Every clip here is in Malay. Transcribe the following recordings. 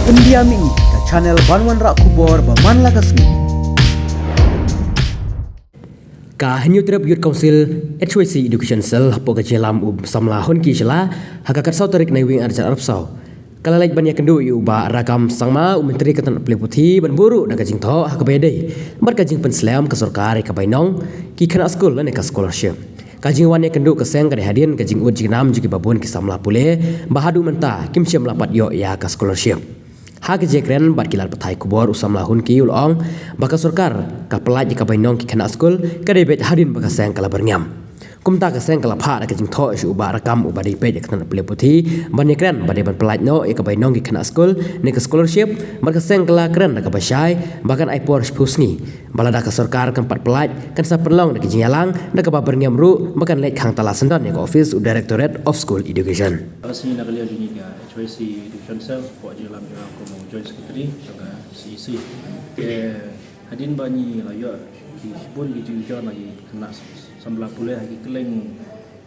Pendiami ke channel Banwan Rak Kubor Baman Lagasmi. Hanyut terap Youth Council HYC Education Cell poka jelam samla honki jela hakakat sau tarik naiwing arjar Arab sau. Kalalait banyak kendu ba rakam sangma menteri katan peliputi ban buru da kajing tho hakabede. Bar kajing penslam ke sarkar ka bainong ki khana school ne ka scholarship. Kajing wan kendu ke seng kade hadian kajing ud jinam juki babun ki samla pule bahadu menta kim syam lapat yo ya ka scholarship. Hak jekren bat kilal patai kubor usam lahun ki ulong baka sarkar ka pelaj ka bainong ki khana school kade bet hadin baka seng kala bernyam. Kumta ka seng kala pha da kajing tho isu uba rakam uba dei pet kan pele puthi ban yekren bade ban pelaj no ka bainong ki khana school ne ka scholarship baka seng kala kren da ka basai bakan ai por spusni balada ka sarkar kan pat pelaj kan sa perlong da kajing yalang da ka ba bernyam ru bakan lek khang tala sendan ne ka office directorate of school education. Asli nak lihat ini kan HYC Education Cell buat je dalam como joint secretary juga CEC. Hadin bani layak di pun di jujon lagi kena sambil pulih lagi keleng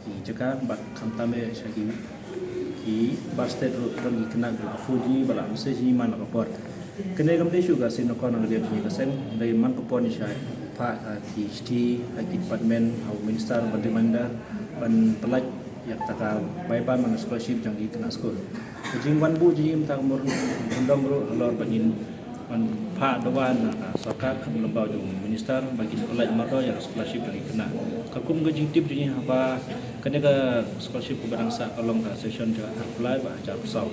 di Jakarta bak kamtame lagi di bastet lagi kena afuji bala mesti mana kapor. Kena kamde juga sinokon nak lihat ini kesen dari man kapor ni saya pak di lagi department atau minister menteri mandar ban pelaj yang taka baiban mana scholarship yang di kena school. Kajing wan bu jim tang mur undang ru lor banin man pa dawan sarkar kan lembau jung minister bagi pelaj mardo yang scholarship dari kena. Kakum kajing tip jing apa kena ke scholarship ke bangsa kalong ka session ja apply ba ja pesau.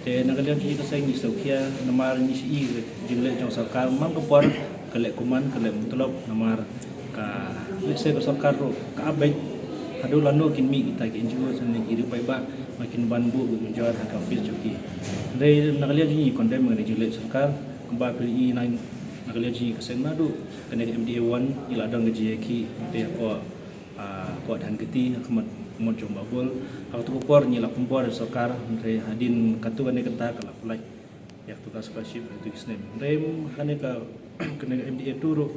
Te nak lihat jing ka seng ni saukia namar ni si jing le jong sarkar mang ko por kelek kuman kelek mutulop namar ka lese ko sarkar ro ka abek Hadu lano kin mi kita ke NGO sana kiri paiba makin banbu menjual harga office joki. Dari nakalian ini kondem mengenai jelek sarkar kembali pilih nang nakalian ini kesen madu kena MDA 1 ila dong GJK dia ko dan keti kemat jom babul aku tu kupor ni la kumpor sarkar dari hadin katu kena kata kala pelai ya tugas scholarship itu kisnem. Dari kena ka kena MDA turu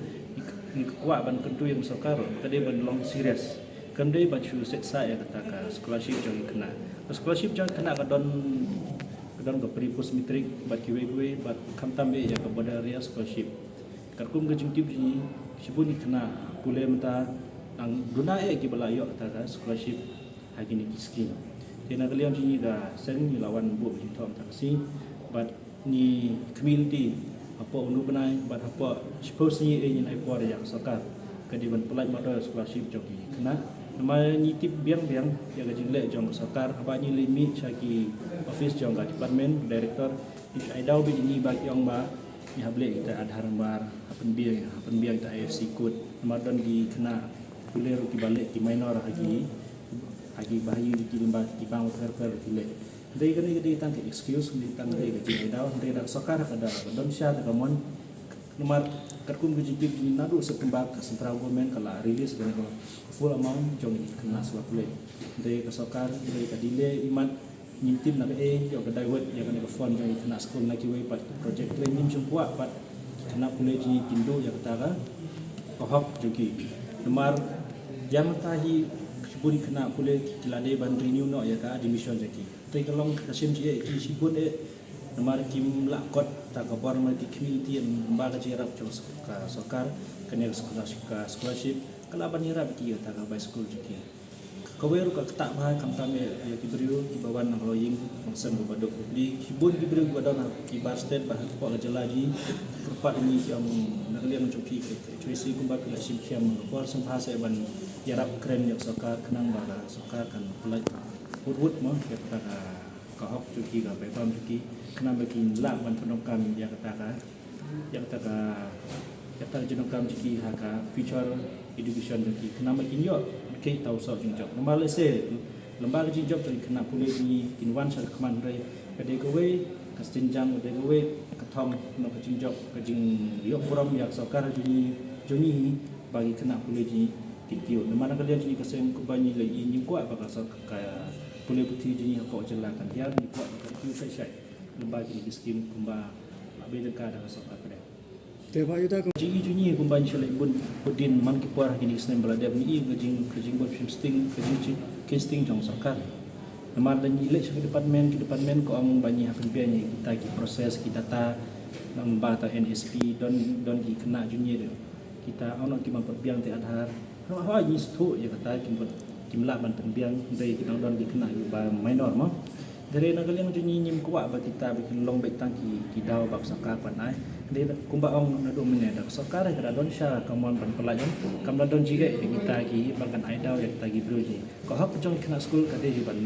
ni kuat ban kentu yang sarkar kade ban long serious. Kandai bacu seksa ya kata ka scholarship jangan kena. Scholarship jangan kena kadon ke pre-post matric bat kiwe bat kamtambe ya ke boda area scholarship. Karkum gajing tip ji sibuni kena pule menta ang duna ki balayo kata ka scholarship hagi ni skim. Dena kalian ji ga sen ni lawan bu ji thom taksi bat ni community apa unu benai bat apa suppose ni ni ai por ya sarkar kadiban pelaj modal scholarship joki kena nama ni tip biang-biang ya gajing le jong sarkar apa ni limit saki office jong ga department director if I dau bi ni bag yang ba ni hable kita adhar bar hapen biang ta AFC code nama don di kena puler ki balik ki minor hagi bahayu di limba di bang per ki le dei gani tang excuse ni tang dei gajing dau dei dak sarkar kada don sya ta mon nomor karkum gejipip ni nadu sekembang ke central government kala release dengan full amount jong kena sebab boleh dari kesokar dari kadile imat nyimtim nak yo ke divert yang kena fund yang kena school nak kiwe pat project training semua pat kena boleh ji pindu yang kata kohok jogi nomor jam tahi sibun kena boleh kilade ban renew no ya ka admission jaki tai kalong kasim ji sibun nomor kim lakot tak kabar mereka community yang membaca cerap jauh ka sarkar kena scholarship kalaban hirap ki tak by school jiki kaweru ka tak bah kamtame ya kibrio ki bawan nang loying maksam badok di hibun kibrio badon ki bar state bah ko jelaji perpat ini yang nakalian mencuki HYC kumba pila sim kiam ko sempa sa ban yarap keren yang sarkar kenang bara sarkar kan pelaj wud mo ya kata kahok cuki ka betam cuki kena bagi lak ban penokam ya kata jenokam cuki haka future education cuki kena bagi yo ke tau so jinjok normal se lembaga jinjok jadi kena pulih ni kinwan sa keman rai kade kowe kastinjang kade kowe kathom no jinjok kajing yo program yak sarkar juni bagi kena pulih ji tikio mana kalian jadi kesen kubani lai ini kuat baka sarkar boleh putih jenis apa jelakan dia ni kuat tu saya lembaga ini skim kumba lebih dekat dengan sarkar pada. Teba yuta ko Jigi junyi kumba ni shalai bun budin man ki puar gini snem balada ni gajing bot sting jong sarkar. Nama dan ilek ke departmen ko ang banyak pembian kita ki proses kita data nambah ta NSP don ki kena junior dia. Kita ono ki memperbiang te adhar. Ha ni stu je kata kim la ban pembiang dari kita don ki kena ba minor mo. Dari nagaliang junior nyim kuat ba kita bikin long baik tangki ki daw bab sakar panai. Dia kumba ong nado mene dak sakar kada don sha kamon ban pelayan kam don jige kita ki bahkan idau yang kita gi broji. Ko hak jong kena school kade ji ban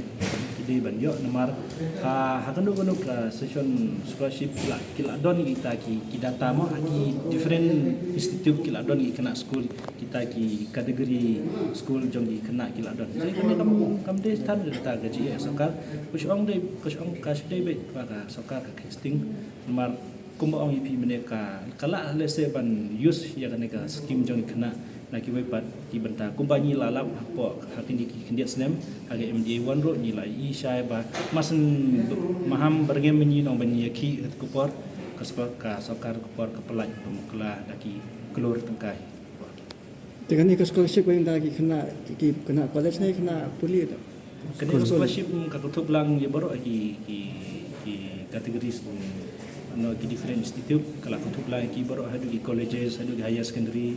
di ban yo nomor ha kandu kandu ka session scholarship kila don kita ki data mo ki different institute kila don ki kena school kita ki kategori school jong ki kena kila don. Jadi kam de stand data gaji ya sakar push ong ka shde be ka sakar ka casting nomor kumba ong ipi meneka kala lese ban use ya kaneka scheme jong kena na ki wepat ki benta kumba ni lalap po hakin di kindiat snem hage MDA 1 ro ni la i shai ba masen maham bergem ni nong ban ki kupor ka sokar kupor kepelaj pemukla daki kelur tengkai dengan ni scholarship yang lagi kena college ni kena pulih tu kena scholarship ka kutup lang ye baru ki kategori no ki different institute kala kutup lang ki baru hadu ki colleges hadu ki higher secondary